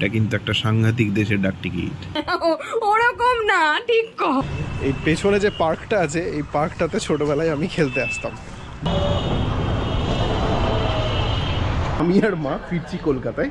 এটা কিন্তু একটা সাংঘাতিক দেশের ডাক টিকিট। ওরকম না, ঠিক কর। এই পেছনে যে পার্কটা আছে, এই পার্কটাতে ছোটবেলায় আমি খেলতে আসতাম। আমি আর মা ফিরছি কলকাতায়।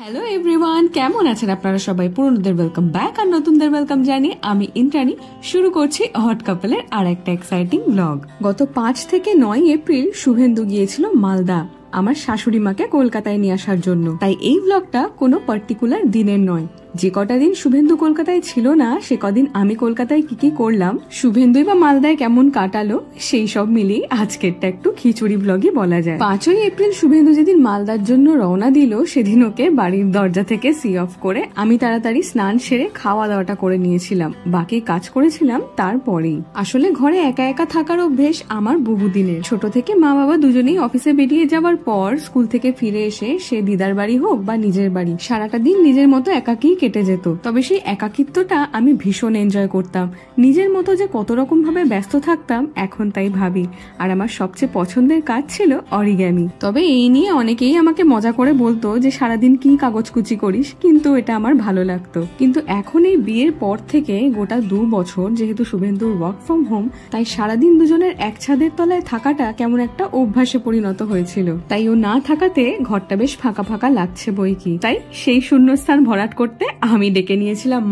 হ্যালো এভরিওয়ান, কেমন আছেন আপনারা সবাই? পুরনোদের ওয়েলকাম ব্যাক আর নতুনদের ওয়েলকাম জানিয়ে আমি ইন্দ্রাণী শুরু করছি হট কাপলের আর একটা এক্সাইটিং ব্লগ। গত 5 থেকে 9 এপ্রিল শুভেন্দু গিয়েছিল মালদা আমার শাশুড়ি মাকে কলকাতায় নিয়ে আসার জন্য। তাই এই ব্লগটা কোনো পার্টিকুলার দিনের নয়। যে কটা দিন শুভেন্দু কলকাতায় ছিল না, সে কদিন আমি কলকাতায় কি কি করলাম, শুভেন্দুই বা মালদায় কেমন কাটালো, সেই সব মিলিয়ে আজকেরটা একটু খিচুড়ি ব্লগই বলা যায়। 5ই এপ্রিল শুভেন্দু যেদিন মালদার জন্য রওনা দিল, সেদিন ওকে বাড়ির দরজা থেকে সি অফ করে আমি তাড়াতাড়ি স্নান সেরে খাওয়া দাওয়াটা করে নিয়েছিলাম। বাকি কাজ করেছিলাম তারপরেই। আসলে ঘরে একা একা থাকার অভ্যেস আমার বহুদিনের। ছোট থেকে মা বাবা দুজনেই অফিসে বেরিয়ে যাওয়ার পর স্কুল থেকে ফিরে এসে সে দিদার বাড়ি হোক বা নিজের বাড়ি, সারাটা দিন নিজের মতো একাকি কেটে যেত। তবে সেই একাকিত্বটা আমি ভীষণ এনজয় করতাম। নিজের মতো যে কত রকম ভাবে ব্যস্ত থাকতাম এখন তাই ভাবি। আর আমার সবচেয়ে পছন্দের কাজ ছিল অরিগ্যামি। তবে এই নিয়ে অনেকেই আমাকে মজা করে বলতো যে সারাদিন কি কাগজকুচি করিস, কিন্তু এটা আমার ভালো লাগতো। কিন্তু এখন এই বিয়ের পর থেকে গোটা 2 বছর যেহেতু শুভেন্দুর ওয়ার্ক ফ্রম হোম, তাই সারাদিন দুজনের এক ছাদের তলায় থাকাটা কেমন একটা অভ্যাসে পরিণত হয়েছিল। তাই ও না থাকাতে ঘরটা বেশ ফাঁকা ফাঁকা লাগছে বই কি। তাই সেই শূন্যস্থান ভরাট করতে আমি ডেকে নিয়েছিলাম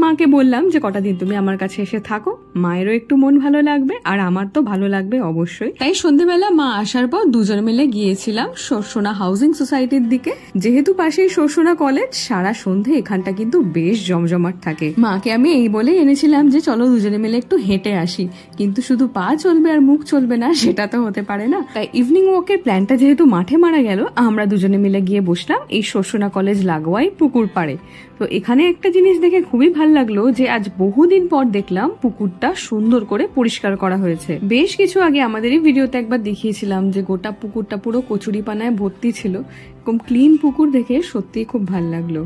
মাকে বললাম যে কটা দিন তুমি আমার কাছে এসে থাকো, মায়েরও একটু মন ভালো লাগবে আর আমার তো ভালো লাগবে অবশ্যই। তাই সন্ধ্যেবেলা মা আসার পর দুজন মিলে গিয়েছিলাম সরসোনা হাউজিং সোসাইটির দিকে। যেহেতু পাশেই সরসোনা কলেজ, সারা সন্ধে এখানটা কিন্তু বেশ জমজমাট থাকে। মাকে আমি এই বলে এনেছিলাম যে চলো দুজনে মিলে একটু হেঁটে আসি, কিন্তু শুধু পা চলবে আর মুখ চলবে না, সেটা তো হতে পারে না। তাই ইভিনিং ওয়াকের প্ল্যানটা যেহেতু মাঠে মারা গেল, আমরা দুজনে মিলে গিয়ে বসলাম এই সরসোনা কলেজ লাগোয়াই পুকুর পাড়ে। তো এখানে একটা জিনিস দেখে খুবই ভালো লাগলো যে আজ বহুদিন পর দেখলাম পুকুরটা সুন্দর করে পরিষ্কার করা হয়েছে। বেশ কিছু আগে আমাদের এই ভিডিওতে একবার দেখিয়েছিলাম যে গোটা পুকুরটা পুরো কচুরি পানায় ভর্তি ছিল। এরকম ক্লিন পুকুর দেখে সত্যি খুব ভালো লাগলো।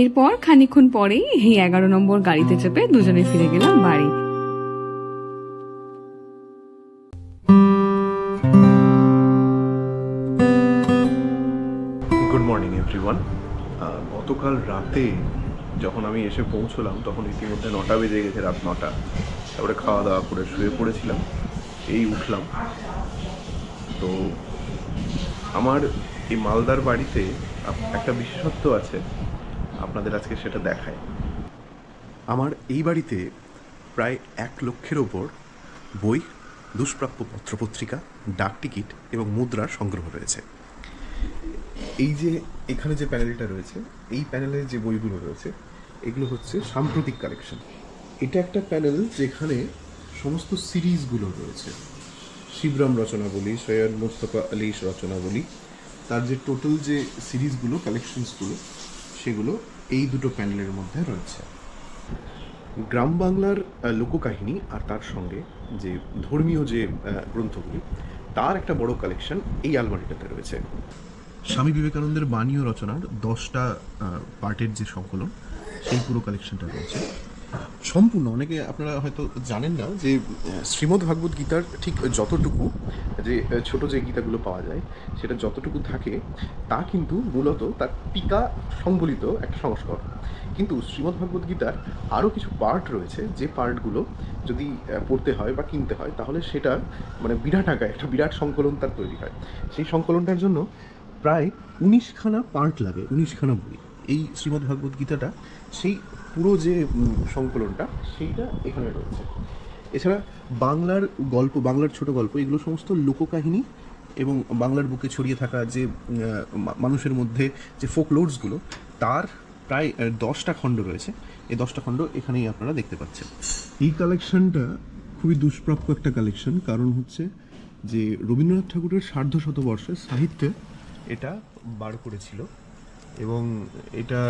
এরপর খানিকক্ষণ পরেই এই 11 নম্বর গাড়িতে চেপে দুজনে ফিরে গেলাম বাড়ি। Good morning everyone. গতকাল রাতে যখন আমি এসে পৌঁছলাম তখন ইতিমধ্যে 9টা বেজে গেছে, রাত 9টা। তারপরে খাওয়া দাওয়া করে শুয়ে পড়েছিলাম, এই উঠলাম। তো আমার এই মালদার বাড়িতে একটা বিশেষত্ব আছে, আপনাদের আজকে সেটা দেখায়। আমার এই বাড়িতে প্রায় 1 লক্ষের ওপর বই, দুষ্প্রাপ্য পত্রপত্রিকা, ডাক টিকিট এবং মুদ্রার সংগ্রহ রয়েছে। এই যে এখানে যে প্যানেলটা রয়েছে, এই প্যানেলে যে বইগুলো রয়েছে এগুলো হচ্ছে সাম্প্রতিক কালেকশন। এটা একটা প্যানেল যেখানে সমস্ত সিরিজগুলো রয়েছে, শিবরাম রচনাবলী, সৈয়দ মুস্তফা আলীর রচনাবলী, তার যে টোটাল যে সিরিজগুলো, কালেকশনসগুলো, সেগুলো এই দুটো প্যানেলের মধ্যে রয়েছে। গ্রাম বাংলার লোককাহিনী আর তার সঙ্গে যে ধর্মীয় যে গ্রন্থগুলি, তার একটা বড় কালেকশন এই আলমারিটাতে রয়েছে। স্বামী বিবেকানন্দের বাণী ও রচনার 10টা পার্টের যে সংকলন, সেই পুরো কালেকশনটা রয়েছে সম্পূর্ণ। অনেকে আপনারা হয়তো জানেন না যে শ্রীমদ্ ভাগবত গীতার ঠিক যতটুকু যে ছোট যে গীতাগুলো পাওয়া যায়, সেটা যতটুকু থাকে তা কিন্তু মূলত তার টিকা সংবলিত একটা সংস্করণ। কিন্তু শ্রীমদ্ ভাগবত গীতার আরও কিছু পার্ট রয়েছে, যে পার্টগুলো যদি পড়তে হয় বা কিনতে হয় তাহলে সেটা মানে বিরাট আকারে একটা বিরাট সংকলন তার তৈরি হয়। সেই সংকলনটার জন্য প্রায় 19খানা পার্ট লাগে, 19খানা বই। এই শ্রীমদ্ ভাগবত গীতাটা সেই পুরো যে সংকলনটা সেইটা এখানে রয়েছে। এছাড়া বাংলার গল্প, বাংলার ছোট গল্প, এগুলো সমস্ত লোককাহিনী এবং বাংলার বুকে ছড়িয়ে থাকা যে মানুষের মধ্যে যে ফোকলোডসগুলো, তার প্রায় 10টা খণ্ড রয়েছে। এই 10টা খণ্ড এখানেই আপনারা দেখতে পাচ্ছেন। এই কালেকশনটা খুবই দুষ্প্রাপ্য একটা কালেকশন, কারণ হচ্ছে যে রবীন্দ্রনাথ ঠাকুরের 150 সাহিত্যে এটা বার করেছিল এবং এটা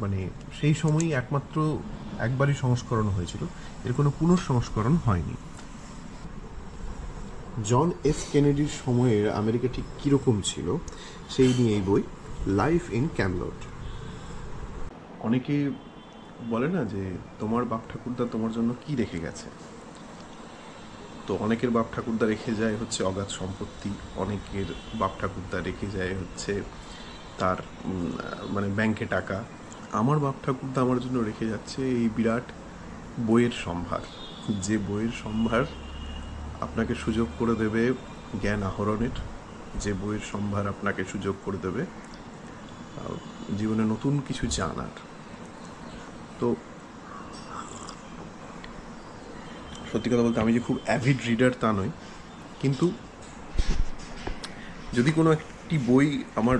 মানে সেই সময়ই একমাত্র একবারই সংস্করণ হয়েছিল, এর কোনো পুনঃসংস্করণ হয়নি। জন এফ কেনেডির সময়ের আমেরিকা ঠিক কীরকম ছিল সেই নিয়ে এই বই, লাইফ ইন ক্যামলট। অনেকে বলে না যে তোমার বাপ ঠাকুরদা তোমার জন্য কি রেখে গেছে, তো অনেকের বাপ ঠাকুরদা রেখে যায় হচ্ছে অগাধ সম্পত্তি, অনেকের বাপ ঠাকুরদা রেখে যায় হচ্ছে তার মানে ব্যাংকে টাকা। আমার বাপ ঠাকুরদা আমার জন্য রেখে যাচ্ছে এই বিরাট বইয়ের সম্ভার, যে বইয়ের সম্ভার আপনাকে সুযোগ করে দেবে জ্ঞান আহরণের, যে বইয়ের সম্ভার আপনাকে সুযোগ করে দেবে জীবনে নতুন কিছু জানার। তো সত্যি কথা বলতে আমি যে খুব অ্যাভিড রিডার তা নই, কিন্তু যদি কোনো একটি বই আমার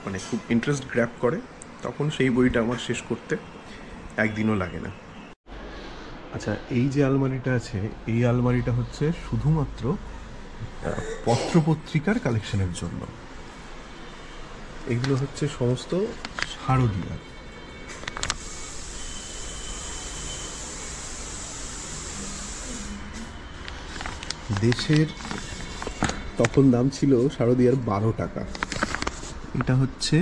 মানে খুব ইন্টারেস্ট গ্র্যাব করে তখন সেই বইটা আমার শেষ করতে একদিনও লাগে না। আচ্ছা, এই যে আলমারিটা আছে, এই আলমারিটা হচ্ছে শুধুমাত্র পত্রপত্রিকার কালেকশনের জন্য। এগুলো হচ্ছে সমস্ত শারদীয়া। দেশের তখন দাম ছিল শারদীয়ার 12 টাকা। এটা হচ্ছে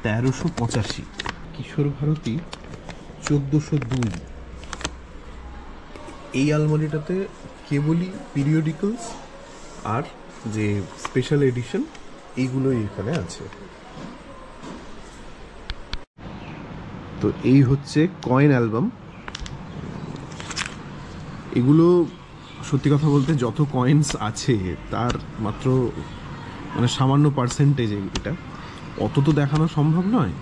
1385, কিশোর ভারতী 1402। এই আলমারিটাতে কেবলই পিরিয়ডিক্যালস আর যে স্পেশাল এডিশন এইগুলোই এখানে আছে। তো এই হচ্ছে কয়েন অ্যালবাম। এগুলো সত্যি কথা বলতে যত কয়েন্স আছে তার মাত্র মানে সামান্য পার্সেন্টেজ, এটা অত তো দেখানো সম্ভব নয়,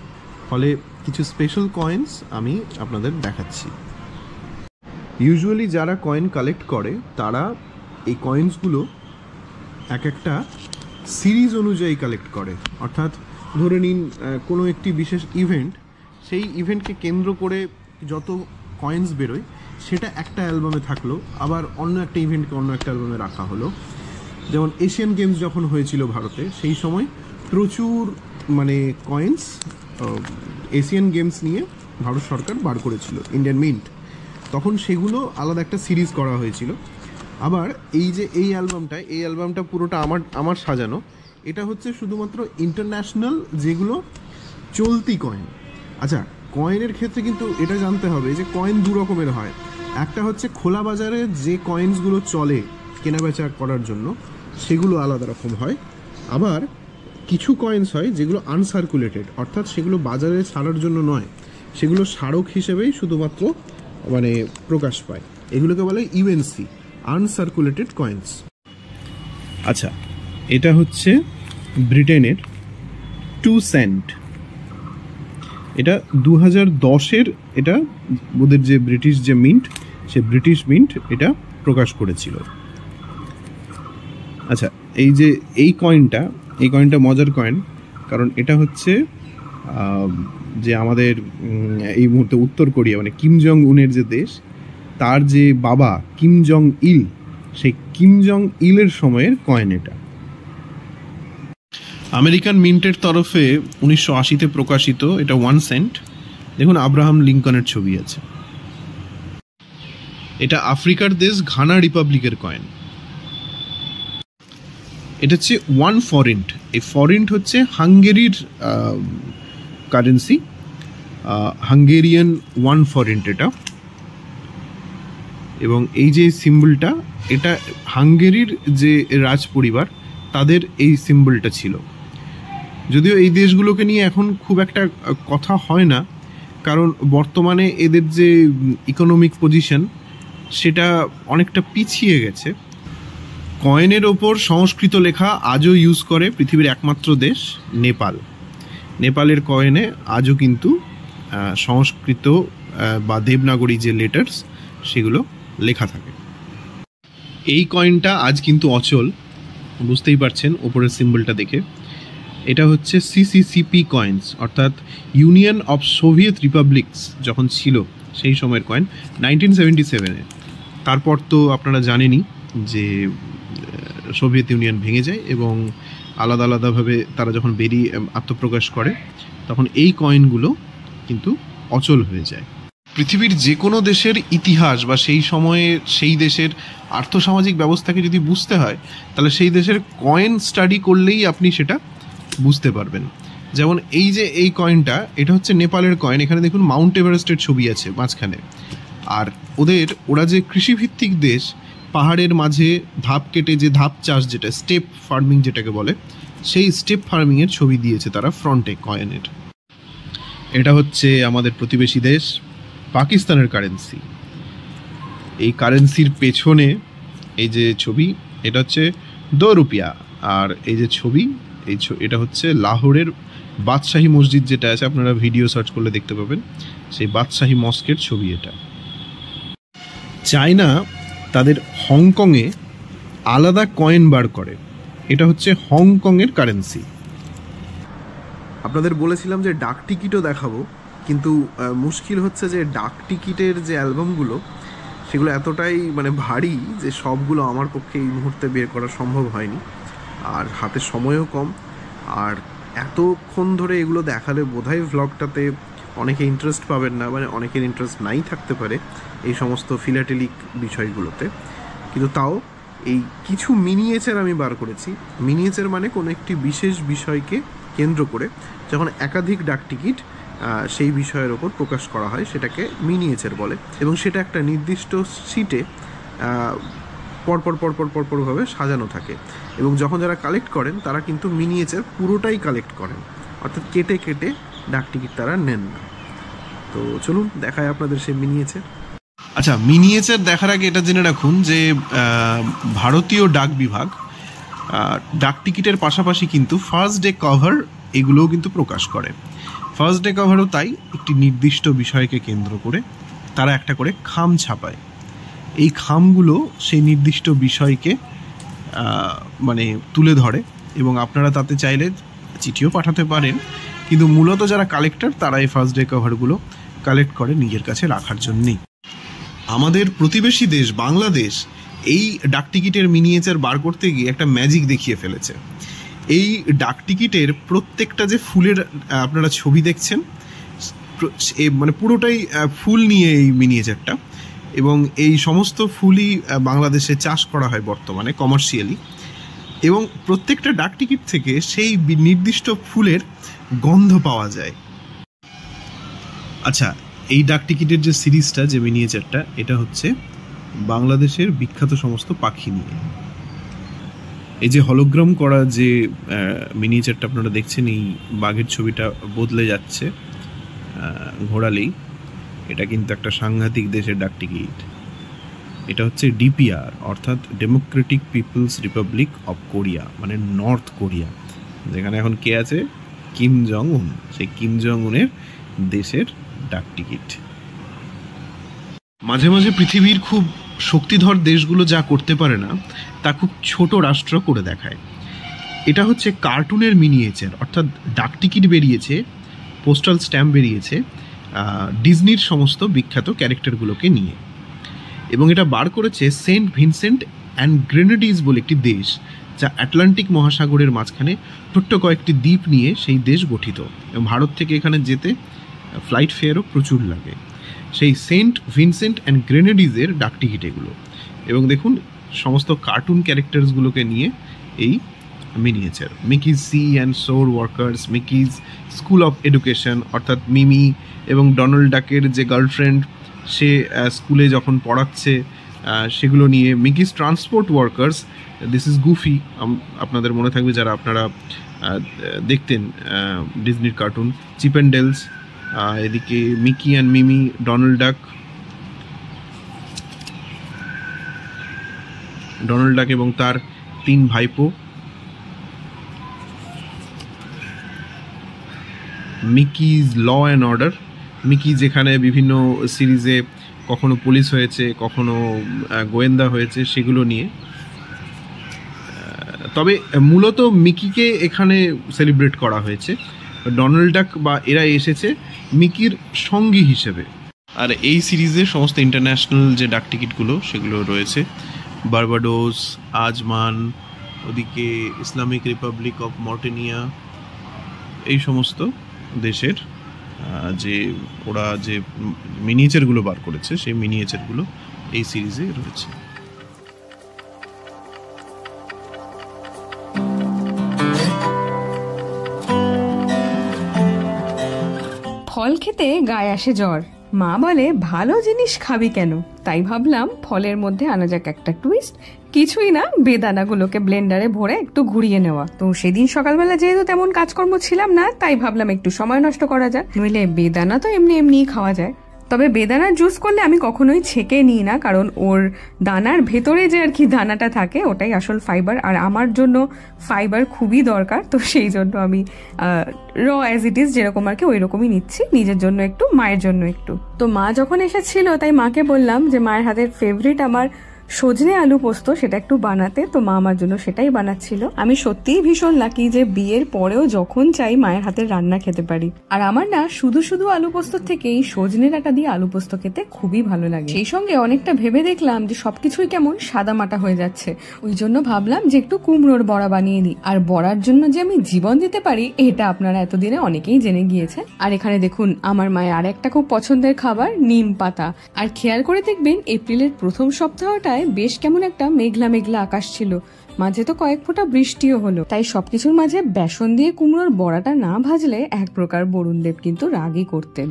ফলে কিছু স্পেশাল কয়েন্স আমি আপনাদের দেখাচ্ছি। ইউজুয়ালি যারা কয়েন কালেক্ট করে তারা এই কয়েন্সগুলো এক একটা সিরিজ অনুযায়ী কালেক্ট করে। অর্থাৎ ধরে নিন কোনো একটি বিশেষ ইভেন্ট, সেই ইভেন্টকে কেন্দ্র করে যত কয়েন্স বেরোয় সেটা একটা অ্যালবামে থাকলো, আবার অন্য একটা ইভেন্টকে অন্য একটা অ্যালবামে রাখা হলো। যেমন এশিয়ান গেমস যখন হয়েছিল ভারতে, সেই সময় প্রচুর মানে কয়েন্স এশিয়ান গেমস নিয়ে ভারত সরকার বার করেছিল, ইন্ডিয়ান মিন্ট, তখন সেগুলো আলাদা একটা সিরিজ করা হয়েছিল। আবার এই যে এই অ্যালবামটা পুরোটা আমার সাজানো, এটা হচ্ছে শুধুমাত্র ইন্টারন্যাশনাল যেগুলো চলতি কয়েন। আচ্ছা, কয়েনের ক্ষেত্রে কিন্তু এটা জানতে হবে যে কয়েন দু রকমের হয়। একটা হচ্ছে খোলা বাজারে যে কয়েন্সগুলো চলে কেনাবেচা করার জন্য, সেগুলো আলাদা রকম হয়। আবার কিছু কয়েন্স হয় যেগুলো আনসার্কুলেটেড, অর্থাৎ সেগুলো বাজারে ছাড়ার জন্য নয়, সেগুলো স্মারক হিসেবেই শুধুমাত্র মানে প্রকাশ পায়। এগুলোকে বলে ইউএনসি, আনসার্কুলেটেড কয়েন্স। আচ্ছা, এটা হচ্ছে ব্রিটেনের 2 সেন্ট। এটা 2010-এর, এটা ওদের যে ব্রিটিশ যে মিন্ট, সে ব্রিটিশ মিন্ট এটা প্রকাশ করেছিল। আচ্ছা, এই যে এই কয়েনটা মজার কয়েন, কারণ এটা হচ্ছে যে আমাদের এই মুহূর্তে উত্তর কোরিয়া মানে কিম জং উনের যে দেশ, তার যে বাবা কিম জং ইল, সেই কিম জং ইলের সময়ের কয়েন এটা। আমেরিকান মিন্টের তরফে 1980-তে প্রকাশিত এটা 1 সেন্ট। দেখুন আব্রাহাম লিঙ্কনের ছবি আছে। এটা আফ্রিকার দেশ ঘানা রিপাবলিকের কয়েন। এটা হচ্ছে 1 ফরেন্ট। এই ফরেন্ট হচ্ছে হাঙ্গেরির কারেন্সি, হাঙ্গেরিয়ান 1 ফরেন্ট এটা। এবং এই যে সিম্বলটা, এটা হাঙ্গেরির যে রাজ পরিবার তাদের এই সিম্বলটা ছিল। যদিও এই দেশগুলোকে নিয়ে এখন খুব একটা কথা হয় না, কারণ বর্তমানে এদের যে ইকোনমিক পজিশন সেটা অনেকটা পিছিয়ে গেছে। কয়েনের ওপর সংস্কৃত লেখা আজও ইউজ করে পৃথিবীর একমাত্র দেশ নেপাল। নেপালের কয়েনে আজও কিন্তু সংস্কৃত বা দেবনাগরী যে লেটার্স সেগুলো লেখা থাকে। এই কয়েনটা আজ কিন্তু অচল, বুঝতেই পারছেন ওপরের সিম্বলটা দেখে। এটা হচ্ছে সিসিসিপি কয়েন্স, অর্থাৎ ইউনিয়ন অফ সোভিয়েত রিপাবলিকস যখন ছিল সেই সময়ের কয়েন, 1977-এ। তারপর তো আপনারা জানেনই যে সোভিয়েত ইউনিয়ন ভেঙে যায় এবং আলাদা আলাদাভাবে তারা যখন বেরিয়ে আত্মপ্রকাশ করে, তখন এই কয়েনগুলো কিন্তু অচল হয়ে যায়। পৃথিবীর যে কোনো দেশের ইতিহাস বা সেই সময়ে সেই দেশের আর্থসামাজিক ব্যবস্থাকে যদি বুঝতে হয়, তাহলে সেই দেশের কয়েন স্টাডি করলেই আপনি সেটা বুঝতে পারবেন। যেমন এই যে এই কয়েনটা, এটা হচ্ছে নেপালের কয়েন। এখানে দেখুন মাউন্ট এভারেস্টের ছবি আছে মাঝখানে। আর ওরা যে কৃষিভিত্তিক দেশ, পাহাড়ের মাঝে ধাপ কেটে যে ধাপ চাষ, যেটা স্টেপ ফার্মিং যেটাকে বলে, সেই স্টেপ ফার্মিংয়ের ছবি দিয়েছে তারা ফ্রন্টে কয়েনের। এটা হচ্ছে আমাদের প্রতিবেশী দেশ পাকিস্তানের কারেন্সি। এই কারেন্সির পেছনে এই যে ছবি, এটা হচ্ছে 2 রুপিয়া। আর এই যে ছবি, এটা হচ্ছে লাহোরের বাদশাহী মসজিদ যেটা আছে, আপনারা ভিডিও সার্চ করলে দেখতে পাবেন, সেই বাদশাহী মস্কের ছবি এটা। চায়না তাদের হংকংয়ে আলাদা কয়েন বার করে, এটা হচ্ছে হংকংয়ের কারেন্সি। আপনাদের বলেছিলাম যে ডাক টিকিটও দেখাবো, কিন্তু মুশকিল হচ্ছে যে ডাক টিকিটের যে অ্যালবামগুলো সেগুলো এতটাই ভারী যে সবগুলো আমার পক্ষে এই মুহূর্তে বের করা সম্ভব হয়নি, আর হাতে সময়ও কম। আর এতক্ষণ ধরে এগুলো দেখালে বোধহয় ভ্লগটাতে অনেকে ইন্টারেস্ট পাবেন না, অনেকের ইন্টারেস্ট নাই থাকতে পারে এই সমস্ত ফিলাটেলিক বিষয়গুলোতে। কিন্তু তাও এই কিছু মিনিয়েচার আমি বার করেছি। মিনিয়েচার কোনো একটি বিশেষ বিষয়কে কেন্দ্র করে যখন একাধিক ডাক টিকিট সেই বিষয়ের ওপর প্রকাশ করা হয় সেটাকে মিনিয়েচার বলে, এবং সেটা একটা নির্দিষ্ট সিটে পরপরভাবে সাজানো থাকে। এবং যখন যারা কালেক্ট করেন তারা কিন্তু মিনিয়েচার পুরোটাই কালেক্ট করেন, অর্থাৎ কেটে কেটে ডাক টিকিট তারা নেন না। তো চলুন দেখায় আপনাদের সেই মিনিয়েচার। আচ্ছা, মিনিয়েচার দেখার আগে এটা জেনে রাখুন যে ভারতীয় ডাক বিভাগ ডাক টিকিটের পাশাপাশি কিন্তু ফার্স্ট ডে কভার এগুলোও কিন্তু প্রকাশ করে। ফার্স্ট ডে কভারও তাই একটি নির্দিষ্ট বিষয়কে কেন্দ্র করে তারা একটা করে খাম ছাপায়। এই খামগুলো সেই নির্দিষ্ট বিষয়কে তুলে ধরে, এবং আপনারা তাতে চাইলে চিঠিও পাঠাতে পারেন, কিন্তু মূলত যারা কালেক্টর তারা এই ফার্স্ট ডে কভারগুলো কালেক্ট করে নিজের কাছে রাখার জন্যেই। আমাদের প্রতিবেশী দেশ বাংলাদেশ এই ডাক টিকিটের মিনিয়েচার বার করতে গিয়ে একটা ম্যাজিক দেখিয়ে ফেলেছে। এই ডাক টিকিটের প্রত্যেকটা যে ফুলের আপনারা ছবি দেখছেন, পুরোটাই ফুল নিয়ে এই মিনিয়েচারটা, এবং এই সমস্ত ফুলই বাংলাদেশে চাষ করা হয় বর্তমানে কমার্শিয়ালি, এবং প্রত্যেকটা ডাক টিকিট থেকে সেই নির্দিষ্ট ফুলের গন্ধ পাওয়া যায়। আচ্ছা, এই ডাক টিকিটের যে সিরিজটা, যে মিনিয়েচারটা, এটা হচ্ছে বাংলাদেশের বিখ্যাত সমস্ত পাখি নিয়ে। এই যে হলোগ্রাম করা যে মিনিয়েচারটা আপনারা দেখছেন, এই বাঘের ছবিটা বদলে যাচ্ছে ঘোরালেই, এটা কিন্তু একটা সাংঘাতিক দেশের ডাক টিকিট। এটা হচ্ছে ডিপিআর, অর্থাৎ Democratic People's Republic of Korea, North Korea, যেখানে এখন কে আছে, কিম জং উন। সেই কিম জং উনের দেশের ডাক টিকিট। মাঝে মাঝে পৃথিবীর খুব শক্তিধর দেশগুলো যা করতে পারে না তা খুব ছোট রাষ্ট্র করে দেখায়। এটা হচ্ছে কার্টুনের মিনিয়েচার, অর্থাৎ ডাক টিকিট বেরিয়েছে, পোস্টাল স্ট্যাম্প বেরিয়েছে ডিজনির সমস্ত বিখ্যাত ক্যারেক্টারগুলোকে নিয়ে, এবং এটা বার করেছে সেন্ট ভিনসেন্ট অ্যান্ড গ্রেনেডিজ বলে একটি দেশ, যা আটলান্টিক মহাসাগরের মাঝখানে ছোট্ট কয়েকটি দ্বীপ নিয়ে সেই দেশ গঠিত, এবং ভারত থেকে এখানে যেতে ফ্লাইট ফেয়ারও প্রচুর লাগে। সেই সেন্ট ভিনসেন্ট অ্যান্ড গ্রেনেডিজের ডাক টিকিট এগুলো, এবং দেখুন সমস্ত কার্টুন ক্যারেক্টার্সগুলোকে নিয়ে এই miniature. Mickey's sea and shore workers, Mickey's school of education, অর্থাৎ মিমি এবং ডোনাল্ড ডাকের যে গার্লফ্রেন্ড, সে স্কুলে যখন পড়াচ্ছে সেগুলো নিয়ে। Mickey's transport workers, this is Goofy, আপনাদের মনে থাকবে যারা আপনারা দেখতেন ডিজনির কার্টুন। চিপ অ্যান্ড ডেলস, এদিকে Mickey and Minnie, Donald Duck এবং তার 3 ভাইপো। Mickey's law and order, Mickey যেখানে বিভিন্ন সিরিজে কখনো পুলিশ হয়েছে, কখনো গোয়েন্দা হয়েছে, সেগুলো নিয়ে। তবে মূলত মিকিকে এখানে সেলিব্রেট করা হয়েছে, ডোনাল্ড ডাক বা এরা এসেছে মিকির সঙ্গী হিসেবে। আর এই সিরিজে সমস্ত ইন্টারন্যাশনাল যে ডাক টিকিটগুলো সেগুলো রয়েছে, বার্বাডোস, আজমান, ওদিকে ইসলামিক রিপাবলিক অফ মর্টেনিয়া, এই সমস্ত দেশের যে ওরা যে মিনিয়েচারগুলো বার করেছে সেই মিনিয়েচারগুলো এই সিরিজে রয়েছে। ফল খেতে গায়ে আসে জ্বর, মা বলে ভালো জিনিস খাবি কেন, তাই ভাবলাম ফলের মধ্যে আনা যাক একটা টুইস্ট। কিছুই না, বেদানাগুলোকে ব্লেন্ডারে ভরে একটু ঘুরিয়ে নেওয়া। তো সেদিন সকালবেলা যেহেতু তেমন কাজকর্ম ছিলাম না, তাই ভাবলাম একটু সময় নষ্ট করা যাক, নইলে বেদানা তো এমনি এমনিই খাওয়া যায়। তবে বেদানার জুস করলে আমি কখনোই ছেঁকে নিই না, কারণ ওর দানার ভেতরে যে আর কি দানাটা থাকে ওটাই আসল ফাইবার, আর আমার জন্য ফাইবার খুবই দরকার। তো সেই জন্য আমি র অ্যাজ ইট ইজ যেরকম আর কি ওই রকমই নিচ্ছি, নিজের জন্য একটু, মায়ের জন্য একটু। তো মা যখন এসেছিল তাই মাকে বললাম যে মায়ের হাতের ফেভারিট আমার সজনে আলু পোস্ত, সেটা একটু বানাতে। তো মা আমার জন্য সেটাই বানাচ্ছিল। আমি সত্যিই ভীষণ লাকি যে বিয়ের পরেও যখন চাই মায়ের হাতের রান্না খেতে পারি। আর আমার না শুধু শুধু আলু পোস্ত থেকে এই সজনে ডাঁটা দিয়ে আলু পোস্ত খেতে খুবই ভালো লাগে। সেই সঙ্গে অনেকটা ভেবে দেখলাম যে সবকিছুই কেমন সাদা মাটা হয়ে যাচ্ছে, ওই জন্য ভাবলাম যে একটু কুমড়োর বড়া বানিয়ে দিই। আর বড়ার জন্য যে আমি জীবন দিতে পারি এটা আপনারা এতদিনে অনেকেই জেনে গিয়েছেন। আর এখানে দেখুন আমার মায়ের আর একটা খুব পছন্দের খাবার নিম পাতা। আর খেয়াল করে দেখবেন এপ্রিলের প্রথম সপ্তাহটা বেশ কেমন একটা মেঘলা মেঘলা আকাশ ছিল, মাঝে তো কয়েক ফোঁটা বৃষ্টিও হলো। তাই সবকিছুর মাঝে বেসন দিয়ে কুমড়োর বড়াটা না ভাজলে এক প্রকার বরুণদেব কিন্তু রাগই করতেন।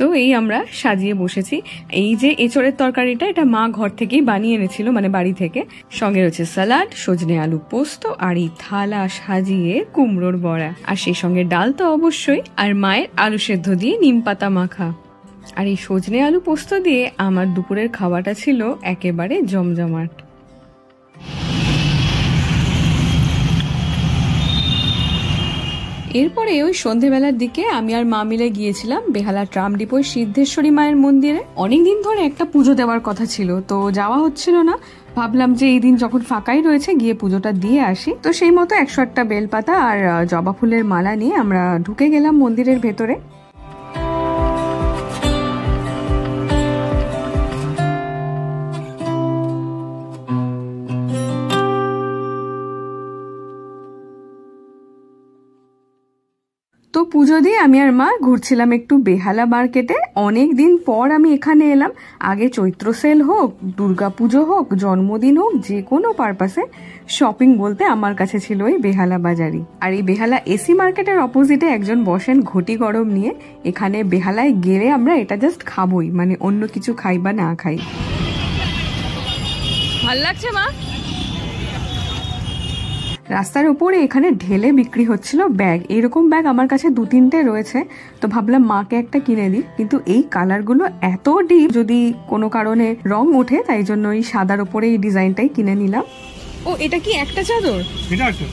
তো এই আমরা সাজিয়ে বসেছি। এই যে এঁচড়ের তরকারিটা এটা মা ঘর থেকেই বানিয়ে এনেছিল, মানে বাড়ি থেকে। সঙ্গে রয়েছে স্যালাড, সজনে আলু পোস্ত, আর এই থালা সাজিয়ে কুমড়োর বড়া, আর সেই সঙ্গে ডাল তো অবশ্যই, আর মায়ের আলু সেদ্ধ দিয়ে নিম পাতা মাখা। আর এই সজনে আলু পোস্ত দিয়ে আমার দুপুরের খাওয়াটা ছিল একেবারে জমজমাট। এরপরে ওই সন্ধেবেলার দিকে আমি আর মা মিলে গিয়েছিলাম বেহালা ট্রাম ডিপোয় সিদ্ধেশ্বরী মায়ের মন্দিরে। অনেকদিন ধরে একটা পুজো দেওয়ার কথা ছিল, তো যাওয়া হচ্ছিল না। ভাবলাম যে এই দিন যখন ফাঁকাই রয়েছে গিয়ে পুজোটা দিয়ে আসি। তো সেই মতো 108টা বেলপাতা আর জবা ফুলের মালা নিয়ে আমরা ঢুকে গেলাম মন্দিরের ভেতরে। তো পুজো দিয়ে আমি আর মা ঘুরছিলাম একটু বেহালা মার্কেটে। অনেক দিন পর আমি এখানে এলাম। আগে চৈত্র সেল হোক, দুর্গা পুজো হোক, জন্মদিন হোক, যে কোনো পারপাসে শপিং বলতে আমার কাছে ছিল এই বেহালা বাজারই। আর এই বেহালা এসি মার্কেটের অপোজিটে একজন বসেন ঘটি গরম নিয়ে। এখানে বেহালায় গেলে আমরা এটা জাস্ট খাবোই, মানে অন্য কিছু খাই বা না খাই। ভাল লাগছে মা? রাস্তার উপরে এখানে ঢেলে বিক্রি হচ্ছিল ব্যাগ। এরকম ব্যাগ আমার কাছে 2-3টে রয়েছে, তো ভাবলাম মাকে একটা কিনে দিই। কিন্তু এই কালারগুলো এত ডিপ, যদি কোনো কারণে রং ওঠে, তাই জন্য এই সাদার উপরে এই ডিজাইনটাই কিনে নিলাম। ও এটা কি একটা চাদর? এটা একটা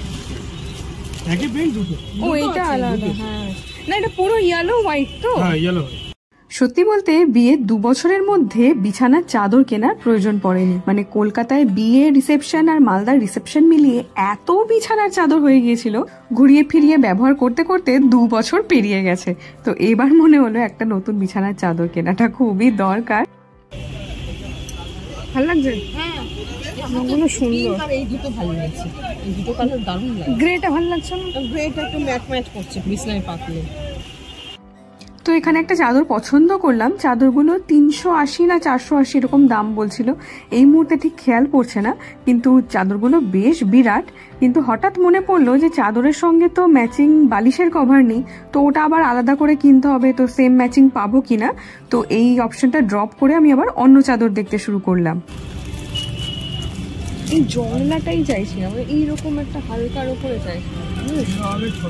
একই প্রিন্ট দুটো। ও এটা আলাদা। হ্যাঁ না, এটা পুরো ইয়েলো হোয়াইট তো? হ্যাঁ ইয়েলো। সত্যি বলতে বিয়ের 2 বছরের মধ্যে বিছানার চাদর কেনার প্রয়োজন পড়েনি। মানে কলকাতায় বিয়ে রিসেপশন আর মালদার রিসেপশন মিলিয়ে এত বিছানার চাদর হয়ে গিয়েছিল, ঘুরিয়ে ফিরিয়ে ব্যবহার করতে করতে 2 বছর পেরিয়ে গেছে। তো এবার মনে হলো একটা নতুন বিছানার চাদর কেনাটা খুবই দরকার। ভালো লাগছে? হ্যাঁ, রঙগুলো সুন্দর। এই দুটো ভালো লাগছে, এই দুটো কালার দারুণ লাগছে। গ্রেটা ভালো লাগছে না? গ্রেটা একটু ম্যাট ম্যাট করছে বিছনায় পাতলে। তো এখানে একটা চাদর পছন্দ করলাম। চাদরগুলো 380 না 480 এরকম দাম বলছিল, এই মুহূর্তে ঠিক খেয়াল পড়ছে না। কিন্তু চাদরগুলো বেশ বিরাট। কিন্তু হঠাৎ মনে পড়লো যে চাদরের সঙ্গে তো ম্যাচিং বালিশের কভার নেই, তো ওটা আবার আলাদা করে কিনতে হবে। তো সেম ম্যাচিং পাবো কিনা, তো এই অপশনটা ড্রপ করে আমি আবার অন্য চাদর দেখতে শুরু করলাম। এই জংলাটাই চাইছি আমরা, এইরকম একটা হালকার উপরে চাইছি।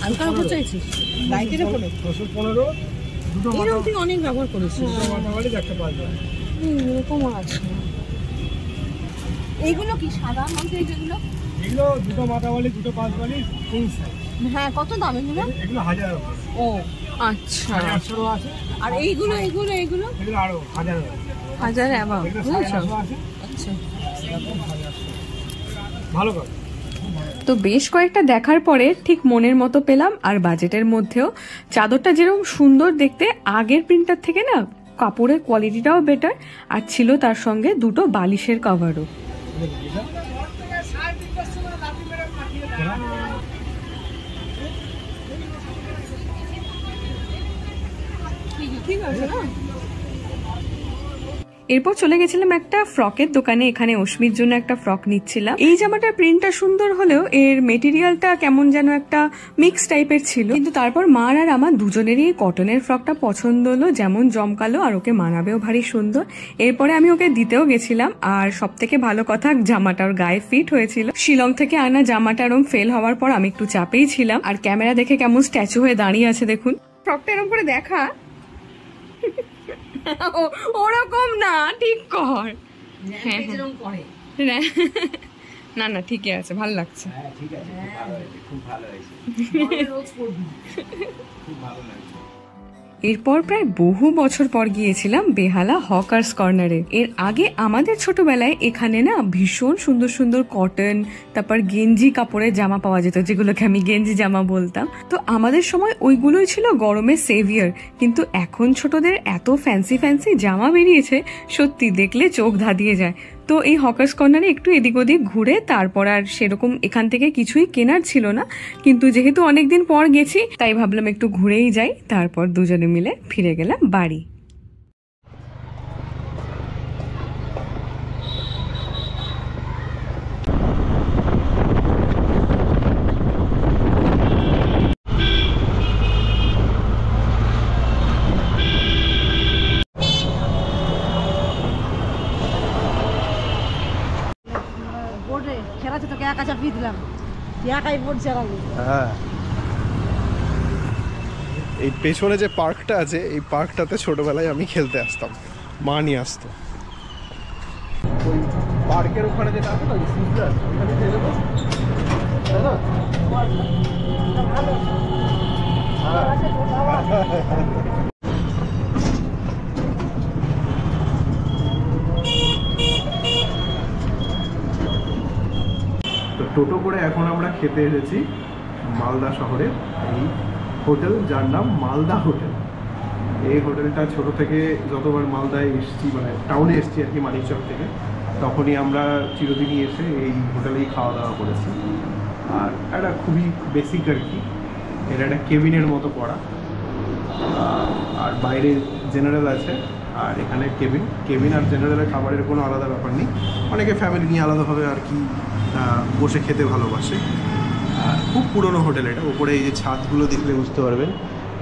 হালকার উপর চাইছিস? লাইটের উপরে 615 দুটো এরকম তুই অনেক ব্যবহার করেছিস। মাথাওয়ালি দেখতে পাওয়া যায়। এরকম আছে। এইগুলো কি সাদা মধ্যে যেগুলো? এগুলো দুটো মাথাওয়ালি, দুটো পাঁচওয়ালি, ফুল সাইজ। হ্যাঁ, কত দাম এগুলো? এগুলো 1000 ও আচ্ছা, 800 আছে। আর এইগুলো এইগুলো এইগুলো এগুলো আরো 1000 হাজার অ্যাবাভ। এগুলো 850 আছে। আচ্ছা, এরকম 1000 ভালো কথা। তো বেশ কয়েকটা দেখার পরে ঠিক মনের মতো পেলাম, আর বাজেটের মধ্যেও। চাদরটা যেরকম সুন্দর দেখতে, আগের প্রিন্টার থেকে না কাপড়ের কোয়ালিটিটাও বেটার, আর ছিল তার সঙ্গে দুটো বালিশের কভারও। ঠিক আছে না? এরপর চলে গেছিলাম একটা ফ্রকের দোকানে, এখানে অশ্মির জন্য একটা ফ্রক নিচ্ছিলাম। এই জামাটার প্রিন্টটা সুন্দর হলেও এর মেটেরিয়ালটা কেমন যেন একটা মিক্স টাইপের ছিল, কিন্তু তারপর মার আর আমার দুজনেরই কটনের ফ্রকটা পছন্দ হলো, যেমন জমকালো আর ওকে মানাবেও ভারী সুন্দর। এরপরে আমি ওকে দিতেও গেছিলাম, আর সব থেকে ভালো কথা জামাটা ওর গায়ে ফিট হয়েছিল। শিলং থেকে আনা জামাটা এরম ফেল হওয়ার পর আমি একটু চাপেই ছিলাম, আর ক্যামেরা দেখে কেমন স্ট্যাচু হয়ে দাঁড়িয়ে আছে দেখুন। ফ্রকটা এরম করে দেখা ওরকম না, ঠিক কর। হ্যাঁ না না ঠিকই আছে, ভালো লাগছে। এরপর প্রায় বহু বছর পর গিয়েছিলাম বেহালা হকার্স কর্নারে। এর আগে আমাদের ছোটবেলায় এখানে না ভীষণ সুন্দর সুন্দর কটন, তারপর গেঞ্জি কাপড়ের জামা পাওয়া যেত, যেগুলোকে আমি গেঞ্জি জামা বলতাম। তো আমাদের সময় ওইগুলোই ছিল গরমের সেভিয়ার, কিন্তু এখন ছোটদের এত ফ্যান্সি ফ্যান্সি জামা বেরিয়েছে, সত্যি দেখলে চোখ ধাঁধিয়ে যায়। তো এই হকার্স কর্নারে একটু এদিক ওদিক ঘুরে তারপর আর সেরকম এখান থেকে কিছুই কেনার ছিল না, কিন্তু যেহেতু অনেকদিন পর গেছি তাই ভাবলাম একটু ঘুরেই যাই। তারপর দুজনে মিলে ফিরে গেলাম বাড়ি। বোর্ডে খেলাচ্ছে তোকে একা চাপিয়ে দিলাম, একাই বোর্ড চালাবো। হ্যাঁ, এই পেছনে যে পার্কটা আছে, এই পার্কটাতে ছোটবেলায় আমি খেলতে আসতাম, মা নিয়ে আসতো। ওই পার্কের ওখানে যেটা আছে না, সিজলার, ওখানে খেলে তো, তাই না? তো টোটো করে এখন আমরা খেতে এসেছি মালদা শহরে এই হোটেল, যার নাম মালদা হোটেল। এই হোটেলটা ছোট থেকে যতবার মালদায় এসেছি, মানে টাউনে এসেছি আর কি, মানিকচক থেকে, তখনই আমরা চিরদিনই এসে এই হোটেলেই খাওয়া দাওয়া করেছি। আর একটা খুবই বেসিক আর কি, এটা একটা কেবিনের মতো করা, আর বাইরে জেনারেল আছে, আর এখানে কেবিন আর জেনারেলের খাবারের কোনো আলাদা ব্যাপার নেই। অনেকে ফ্যামিলি নিয়ে আলাদাভাবে আর কি বসে খেতে ভালোবাসে। আর খুব পুরনো হোটেল এটা, ওপরে এই যে ছাদগুলো দেখলে বুঝতে পারবেন,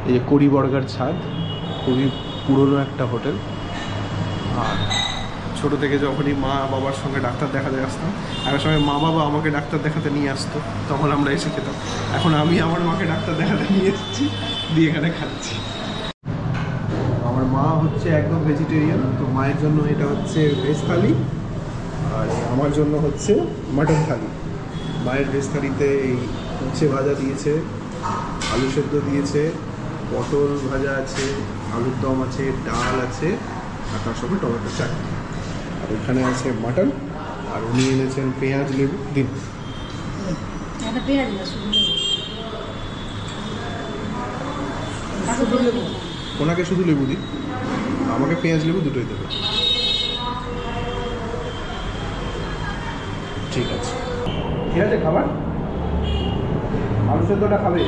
এই যে কড়ি বর্গার ছাদ, খুবই পুরনো একটা হোটেল। আর ছোটো থেকে যখনই মা বাবার সঙ্গে ডাক্তার দেখাতে আসতাম, একটা সময় মা বাবা আমাকে ডাক্তার দেখাতে নিয়ে আসতো, তখন আমরা এসে খেতাম। এখন আমি আমার মাকে ডাক্তার দেখাতে নিয়ে এসেছি, দিয়ে এখানে খাচ্ছি। আমার মা হচ্ছে একদম ভেজিটেরিয়ান, তো মায়ের জন্য এটা হচ্ছে ভেজ থালি, আর আমার জন্য হচ্ছে মাটন থালি। মায়ের ভেজ থালিতে এই উচ্ছে ভাজা দিয়েছে, আলু সেদ্ধ দিয়েছে, পটল ভাজা আছে, আলুর দম আছে, ডাল আছে, আর তার সঙ্গে টমেটো চাটনি। আর এখানে আছে মাটন, আর উনি এনেছেন পেঁয়াজ লেবু। দিন ওনাকে শুধু লেবু দিন, আমাকে পেঁয়াজ লেবু দুটোই দেবে। ঠিক আছে, ঠিক আছে। খাবার আলু সেদ্ধটা খাবে?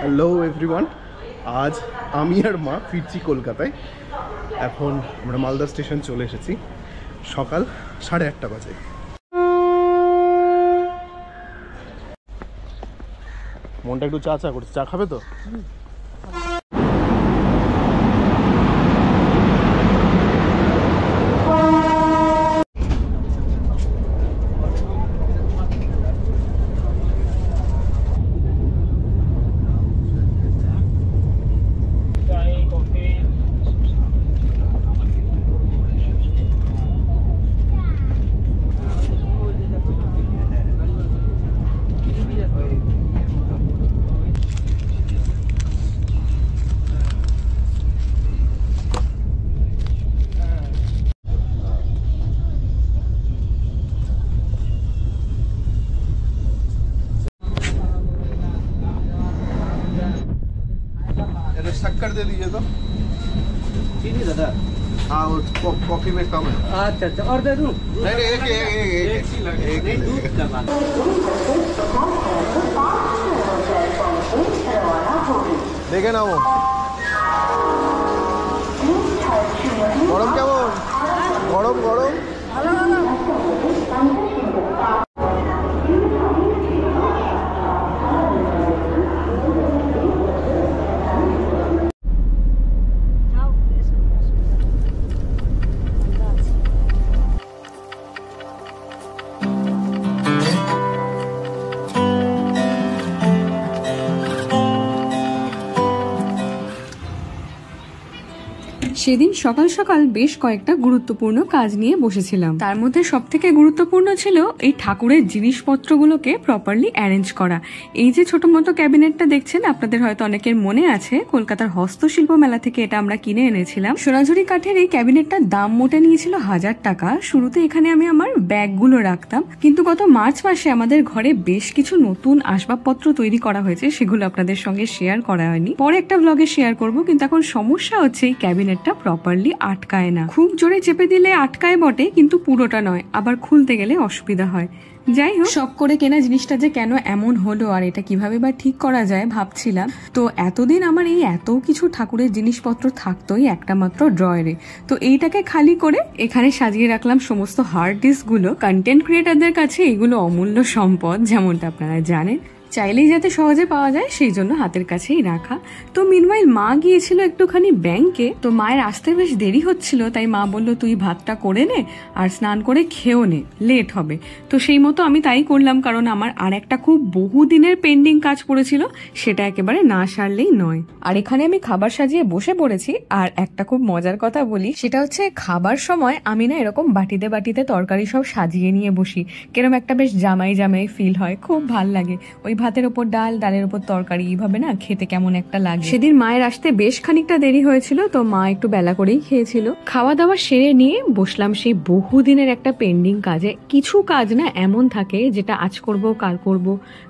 হ্যালো এভরিওয়ান, আজ আমি আর মা ফিরছি কলকাতায়। এখন আমরা মালদা স্টেশন চলে এসেছি, সকাল 8:30 বাজে। মনটা একটু চা চা করছে, চা খাবে তো? शक्कर दे दीजिए तो। चीनी दादा। हाँ वो कॉफी में कम है। अच्छा अच्छा, और दे दूँ? नहीं एक नहीं, दूध का बात। देखे ना वो গরম কেমন? গরম গরম সেদিন সকাল সকাল বেশ কয়েকটা গুরুত্বপূর্ণ কাজ নিয়ে বসেছিলাম। তার মধ্যে সবথেকে গুরুত্বপূর্ণ ছিল এই ঠাকুরের জিনিসপত্রগুলোকে প্রপারলি অ্যারেঞ্জ করা। এই যে ছোট মতো ক্যাবিনেটটা দেখছেন, আপনাদের হয়তো অনেকের মনে আছে কলকাতার হস্তশিল্প মেলা থেকে এটা আমরা কিনে এনেছিলাম। সোনাঝুরি কাঠের এই ক্যাবিনেটটার দাম মোটে নিয়েছিল 1000 টাকা। শুরুতে এখানে আমি আমার ব্যাগগুলো রাখতাম, কিন্তু গত মার্চ মাসে আমাদের ঘরে বেশ কিছু নতুন আসবাবপত্র তৈরি করা হয়েছে, সেগুলো আপনাদের সঙ্গে শেয়ার করা হয়নি। পরে একটা ব্লগে শেয়ার করব, কিন্তু এখন সমস্যা হচ্ছে এই ক্যাবিনেটটা প্রপারলি আটকায় না। খুব জোরে চেপে দিলে আটকায় বটে, কিন্তু পুরোটা নয়, আবার খুলতে গেলে অসুবিধা হয়। যাই হোক, শখ করে কেনা জিনিসটা যে কেন এমন হলো আর এটা কিভাবে বা ঠিক করা যায় ভাবছিলাম। তো এতদিন আমার এই এত কিছু ঠাকুরের জিনিসপত্র থাকতোই একটা মাত্র ড্রয়ারে, তো এইটাকে খালি করে এখানে সাজিয়ে রাখলাম সমস্ত হার্ড ডিস্ক গুলো। কন্টেন্ট ক্রিয়েটারদের কাছে এগুলো অমূল্য সম্পদ, যেমনটা আপনারা জানেন, চাইলেই যাতে সহজে পাওয়া যায় সেই জন্য হাতের কাছেই রাখা। তো মিনওয়াইল মা গিয়েছিল একটুখানি ব্যাংকে, তো মায়ের আসতে বেশ দেরি হচ্ছিল, তাই মা বলল তুই ভাতটা করে নে আর স্নান করে খেয়েও নে, লেট হবে। তো সেই মতো আমি তাই করলাম, কারণ আমার আর একটা খুব বহুদিনের পেন্ডিং কাজ পড়েছিল, সেটা একেবারে না সারলেই নয়। আর এখানে আমি খাবার সাজিয়ে বসে পড়েছি। আর একটা খুব মজার কথা বলি, সেটা হচ্ছে খাবার সময় আমি না এরকম বাটিতে বাটিতে তরকারি সব সাজিয়ে নিয়ে বসি, কেরম একটা বেশ জামাই জামাই ফিল হয়, খুব ভাল লাগে। ওই ভাতের ওপর ডাল, ডালের ওপর তরকারি, এইভাবে না খেতে কেমন একটা লাগে। সেদিন মায়ের আসতে বেশ খানিকটা দেরি হয়েছিল, তো মা একটু বেলা করেই খেয়েছিল। খাওয়া দাওয়া সেরে নিয়ে বসলাম সেই বহুদিনের একটা পেন্ডিং কাজে। কিছু কাজ না এমন থাকে যেটা আজ করব, কাল করব,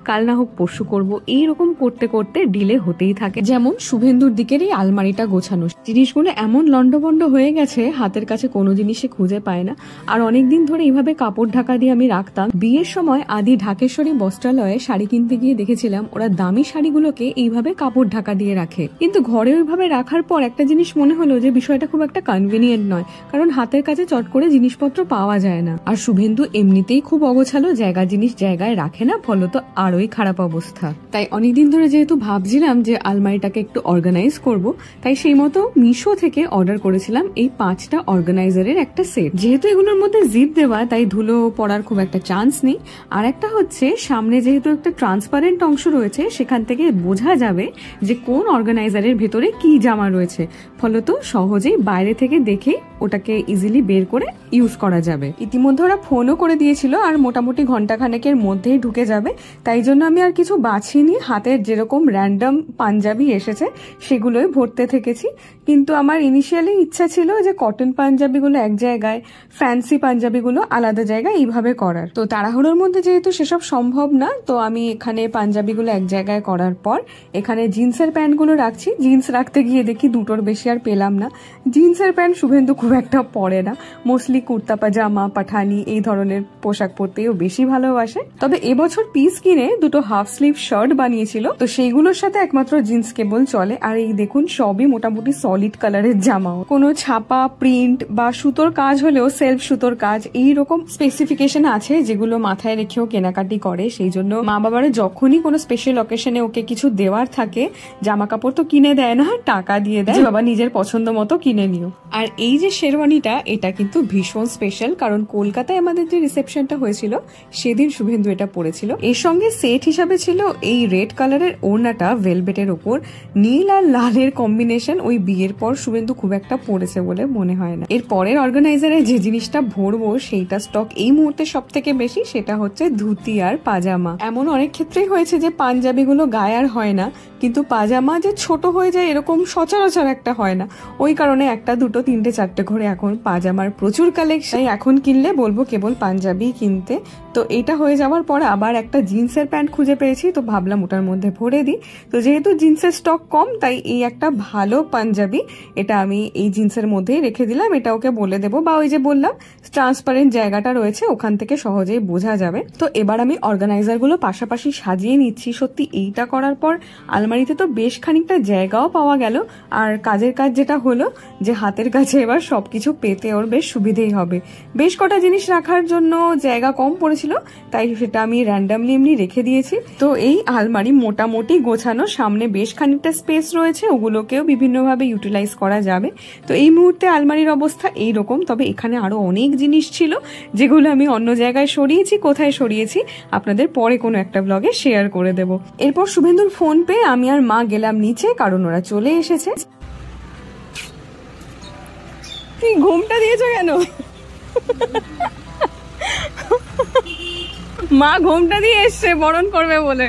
কাল না হোক পরশু করব, এইরকম করতে করতে ডিলে হতেই থাকে। যেমন শুভেন্দুর দিকের এই আলমারিটা গোছানো, জিনিসগুলো এমন লন্ডভন্ড হয়ে গেছে, হাতের কাছে কোনো জিনিসে খুঁজে পায় না। আর অনেকদিন ধরে এইভাবে কাপড় ঢাকা দিয়ে আমি রাখতাম। বিয়ের সময় আদি ঢাকেশ্বরী বস্ত্রালয়ে শাড়ি কিনতে গিয়ে দেখেছিলাম ওরা দামি শাড়িগুলোকে এইভাবে কাপড় ঢাকা দিয়ে রাখে, কিন্তু ঘরে ওইভাবে রাখার পর একটা জিনিস মনে হলো যে বিষয়টা খুব একটা কনভিনিয়েন্ট নয়, কারণ হাতের কাছে চট করে জিনিসপত্র পাওয়া যায় না। আর শুভেন্দু এমনিতেই খুব অগোছালো, জায়গা জিনিস জায়গায় রাখে না, ফলত আরোই খারাপ অবস্থা। তাই অনেকদিন ধরে যেহেতু ভাবছিলাম যে আলমারিটাকে একটু অর্গানাইজ করব, তাই সেই মতো মিশো থেকে অর্ডার করেছিলাম এই 5টা অর্গানাইজারের একটা সেট। যেহেতু এগুলোর মধ্যে জিপ দেওয়া, তাই ধুলো পড়ার খুব একটা চান্স নেই। আর একটা হচ্ছে সামনে যেহেতু একটা ট্রান্সপারেন্ট অংশ রয়েছে, সেখান থেকে বোঝা যাবে যে কোন অর্গানাইজারের ভেতরে কি জামা রয়েছে, ফলত সহজেই বাইরে থেকে দেখে ওটাকে ইজিলি বের করে ইউজ করা যাবে। ইতিমধ্যে ওরা ফোনও করে দিয়েছিল আর মোটামুটি ঘন্টাখানেকের মধ্যেই ঢুকে যাবে, তাই জন্য আমি আর কিছু বাছিনি। হাতের যেরকম র্যান্ডম পাঞ্জাবি এসেছে সেগুলোই ভরতে থেকেছি, কিন্তু আমার ইনিশিয়ালি ইচ্ছা ছিল যে কটন পাঞ্জাবিগুলো এক জায়গায়, ফ্যান্সি পাঞ্জাবিগুলো আলাদা জায়গায় এইভাবে করার। তো তাড়াহুড়োর মধ্যে যেহেতু সেসব সম্ভব না, তো আমি এখানে পাঞ্জাবিগুলো এক জায়গায় করার পর এখানে জিন্সের প্যান্টগুলো রাখছি। জিন্স রাখতে গিয়ে দেখি দুটোর বেশি আর পেলাম না। জিন্সের প্যান্ট শুভেন্দু খুব একটা পরে না, মোস্টলি কুর্তা পাজামা, পাঠানি এই ধরনের পোশাক পরতেও বেশি ভালোবাসে। তবে এবছর পিস কিনে দুটো হাফ স্লিভ শার্ট বানিয়েছিল, তো সেইগুলোর সাথে একমাত্র জিন্স কেবল চলে। আর এই দেখুন সবই মোটামুটি সলিড কালারের জামাও, কোনো ছাপা প্রিন্ট বা সুতোর কাজ হলেও সেলফ সুতোর কাজ, এইরকম স্পেসিফিকেশন আছে যেগুলো মাথায় রেখেও কেনাকাটি করে। সেই জন্য মা বাবারা যখনই কোনো স্পেশাল অকেশনে ওকে কিছু দেওয়ার থাকে, জামা কাপড় তো কিনে দেয় না, টাকা দিয়ে দেয়, বাবা নিজের পছন্দ মতো কিনে নিও। আর এই যে শেরওয়ানিটা, এটা কিন্তু ভীষণ স্পেশাল, কারণ কলকাতায় আমাদের যে রিসেপশনটা হয়েছিল সেদিন শুভেন্দু এটা পরেছিল। এর সঙ্গে সেট হিসাবে ছিল এই রেড কালারের ওড়নাটা ভেলভেটের ওপর, নীল আর লালের কম্বিনেশন। ওই বিয়ের পর শুভেন্দু খুব একটা পরেছে বলে মনে হয় না। এর পরের অর্গানাইজারে যে জিনিসটা ভরবো সেইটা স্টক এই মুহূর্তে সব থেকে বেশি, সেটা হচ্ছে ধুতি আর পাজামা। এমন অনেক ক্ষেত্রেই হয়েছে যে পাঞ্জাবিগুলো গায়ে আর হয় না, কিন্তু পাজামা যে ছোট হয়ে যায় এরকম সচরাচর একটা হয় না, ওই কারণে একটা দুটো 3-4টে ঘরে এখন পাজামার প্রচুর কালেকশন। এখন কিনলে বলবো কেবল পাঞ্জাবি কিনতে। তো এটা হয়ে যাওয়ার পর আবার একটা জিন্সের প্যান্ট খুঁজে পেয়েছি, তো ভাবলাম ওটার মধ্যে ভরে দিই। তো যেহেতু জিন্সের স্টক কম, তাই এই একটা ভালো পাঞ্জাবি এটা আমি এই জিন্সের মধ্যেই রেখে দিলাম। এটা ওকে বলে দেবো, বা ওই যে বললাম ট্রান্সপারেন্ট জায়গাটা রয়েছে ওখান থেকে সহজেই বোঝা যাবে। তো এবার আমি অর্গানাইজার গুলো পাশাপাশি সাজিয়ে নিচ্ছি। সত্যি এইটা করার পর আলমারিতে তো বেশ খানিকটা জায়গাও পাওয়া গেল, আর কাজের কাজ যেটা হলো যে হাতের কাছে এবার সবকিছু পেতে ওর বেশ সুবিধেই হবে। বেশ কটা জিনিস রাখার জন্য জায়গা কম পড়েছিল, তাই সেটা আমি র্যান্ডামলি এমনি রেখে দিয়েছি। তো এই আলমারি মোটামুটি গোছানো, সামনে বেশ খানিকটা স্পেস রয়েছে, ওগুলোকেও বিভিন্নভাবে ইউটিলাইজ করা যাবে। তো এই মুহূর্তে আলমারির অবস্থা এইরকম, তবে এখানে আরো অনেক জিনিস ছিল যেগুলো আমি অন্য জায়গায় সরিয়েছি। কোথায় সরিয়েছি আপনাদের পরে কোনো একটা ব্লগে শেয়ার করে দেব। এরপর শুভেন্দুর ফোন পেয়ে আমি আর মা গেলাম নিচে, কারণ ওরা চলে এসেছে। তুই ঘুমটা দিয়েছ কেন? মা ঘুমটা দিয়ে এসছে বরণ করবে বলে।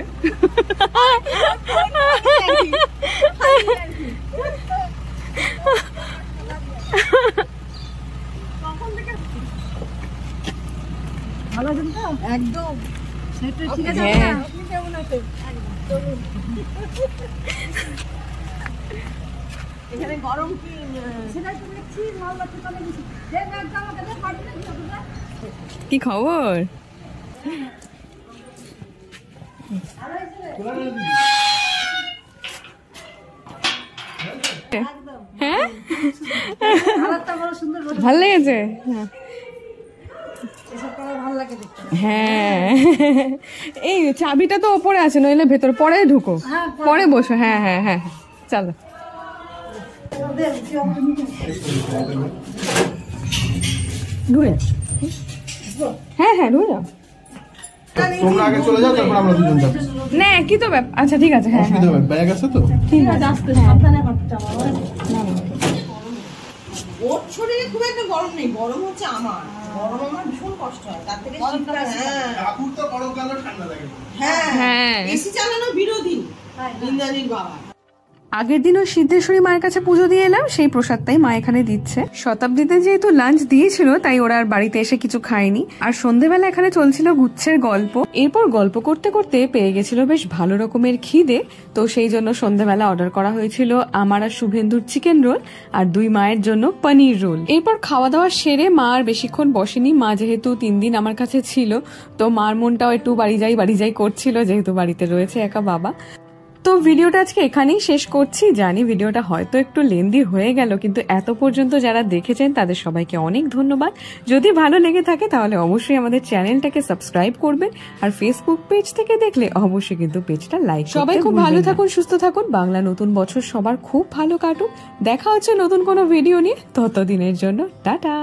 ভালো আছেন তো? একদম ঠিক আছে। আপনি কেমন আছেন? এখানে গরম কি সেটাই তো দেখছি। ভালো লাগছে তাহলে বেশি যে ব্যাগটা আমাকে দে, পাঠিয়ে দিও তোমরা। কি খবর? হ্যাঁ, কালারটা বড় সুন্দর, ভাল লেগেছে। এসব কালার ভালো লাগে দেখতে। হ্যাঁ, এই চাবিটা তো ওপরে আছে, নইলে ভেতর পরে ঢুকো, পরে বসো। হ্যাঁ হ্যাঁ হ্যাঁ, চলো। ঢুকে হ্যাঁ হ্যাঁ ঢুকে যাও। তোমরা আগে চলে যাও, তারপর আমরা দুজন যাবো। না একই তো ব্যাপার। আচ্ছা ঠিক আছে, হ্যাঁ হ্যাঁ অসুবিধা হবে, ব্যাগ আছে তো? ঠিক আছে, আস্তে সাবধানে করতে হবে। ওর শরীরে খুব একটা গরম নেই, গরম হচ্ছে আমার। গরম আমার ভীষণ কষ্ট হয়, তার থেকে শীতকাল। কাকুর তো গরমকালে ঠান্ডা লাগে। হ্যাঁ হ্যাঁ। এসি চালানো বিরোধী ইন্দ্রাণীর বাবা। আগের দিনও সিদ্ধেশ্বরী মায়ের কাছে পুজো দিয়ে এলাম, সেই প্রসাদটাই মা এখানে দিচ্ছে। শতাব্দীতে যেহেতু লাঞ্চ দিয়েছিল, তাই ওরা আর বাড়িতে এসে কিছু খায়নি। আর সন্ধ্যেবেলা এখানে চলছিল গুচ্ছের গল্প। এরপর গল্প করতে করতে পেয়ে গেছিল বেশ ভালো রকমের খিদে, তো সেই জন্য সন্ধ্যেবেলা অর্ডার করা হয়েছিল আমার আর শুভেন্দুর চিকেন রোল, আর 2 মায়ের জন্য পনির রোল। এরপর খাওয়া দাওয়া সেরে মা আর বেশিক্ষণ বসেনি। মা যেহেতু 3 দিন আমার কাছে ছিল, তো মার মনটাও একটু বাড়ি যাই করছিল, যেহেতু বাড়িতে রয়েছে একা বাবা। তো ভিডিওটা আজকে এখানেই শেষ করছি। জানি ভিডিওটা হয়তো একটু লেন্দি হয়ে গেল, কিন্তু এত পর্যন্ত যারা দেখেছেন তাদের সবাইকে অনেক ধন্যবাদ। যদি ভালো লেগে থাকে তাহলে অবশ্যই আমাদের চ্যানেলটাকে সাবস্ক্রাইব করবেন, আর ফেসবুক পেজ থেকে দেখলে অবশ্যই কিন্তু পেজটা লাইক। সবাই খুব ভালো থাকুন, সুস্থ থাকুন। বাংলা নতুন বছর সবার খুব ভালো কাটুক। দেখা হচ্ছে নতুন কোনো ভিডিও নিয়ে, ততদিনের জন্য টাটা।